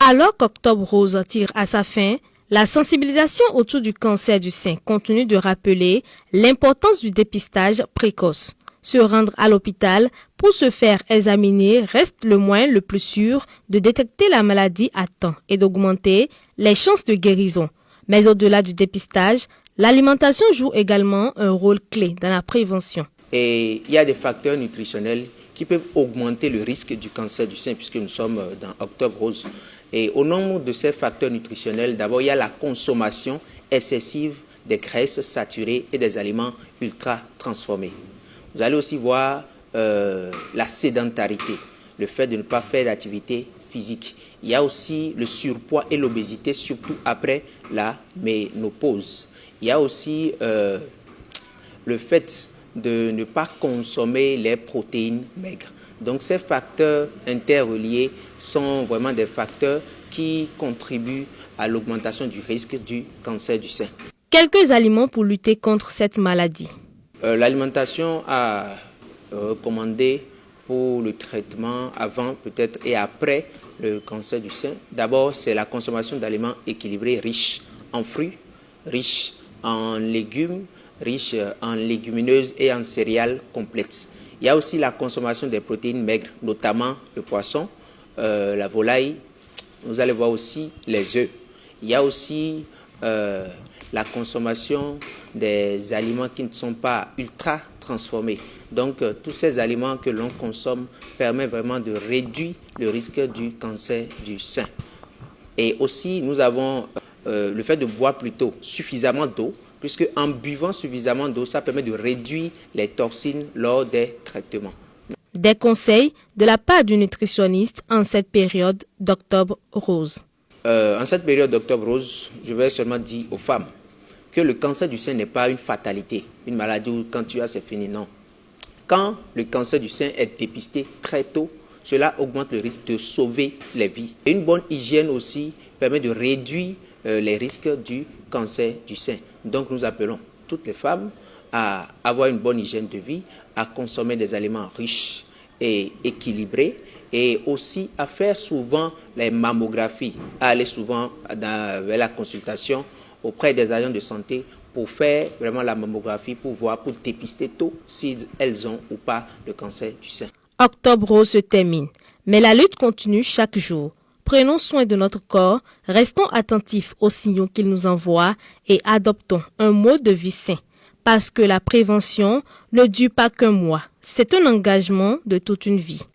Alors qu'Octobre Rose tire à sa fin, la sensibilisation autour du cancer du sein continue de rappeler l'importance du dépistage précoce. Se rendre à l'hôpital pour se faire examiner reste le moyen le plus sûr de détecter la maladie à temps et d'augmenter les chances de guérison. Mais au-delà du dépistage, l'alimentation joue également un rôle clé dans la prévention. Et il y a des facteurs nutritionnels qui peuvent augmenter le risque du cancer du sein puisque nous sommes dans Octobre Rose. Et au nombre de ces facteurs nutritionnels, d'abord il y a la consommation excessive des graisses saturées et des aliments ultra transformés. Vous allez aussi voir la sédentarité, le fait de ne pas faire d'activité physique. Il y a aussi le surpoids et l'obésité, surtout après la ménopause. Il y a aussi le fait de ne pas consommer les protéines maigres. Donc ces facteurs interreliés sont vraiment des facteurs qui contribuent à l'augmentation du risque du cancer du sein. Quelques aliments pour lutter contre cette maladie. L'alimentation à recommander pour le traitement avant peut-être et après le cancer du sein. D'abord, c'est la consommation d'aliments équilibrés, riches en fruits, riches en légumes, riches en légumineuses et en céréales complètes. Il y a aussi la consommation des protéines maigres, notamment le poisson, la volaille. Vous allez voir aussi les œufs. Il y a aussi la consommation des aliments qui ne sont pas ultra transformés. Donc, tous ces aliments que l'on consomme permettent vraiment de réduire le risque du cancer du sein. Et aussi, nous avons le fait de boire plutôt suffisamment d'eau, puisque en buvant suffisamment d'eau, ça permet de réduire les toxines lors des traitements. Des conseils de la part du nutritionniste en cette période d'Octobre Rose. En cette période d'Octobre Rose, je vais seulement dire aux femmes que le cancer du sein n'est pas une fatalité, une maladie où quand tu as, c'est fini, non. Quand le cancer du sein est dépisté très tôt, cela augmente le risque de sauver les vies. Et une bonne hygiène aussi permet de réduire les risques du cancer du sein. Donc nous appelons toutes les femmes à avoir une bonne hygiène de vie, à consommer des aliments riches et équilibrés et aussi à faire souvent les mammographies, à aller souvent vers la consultation auprès des agents de santé pour faire vraiment la mammographie, pour voir, pour dépister tôt si elles ont ou pas le cancer du sein. Octobre Rose se termine, mais la lutte continue chaque jour. Prenons soin de notre corps, restons attentifs aux signaux qu'il nous envoie et adoptons un mode de vie sain. Parce que la prévention ne dure pas qu'un mois, c'est un engagement de toute une vie.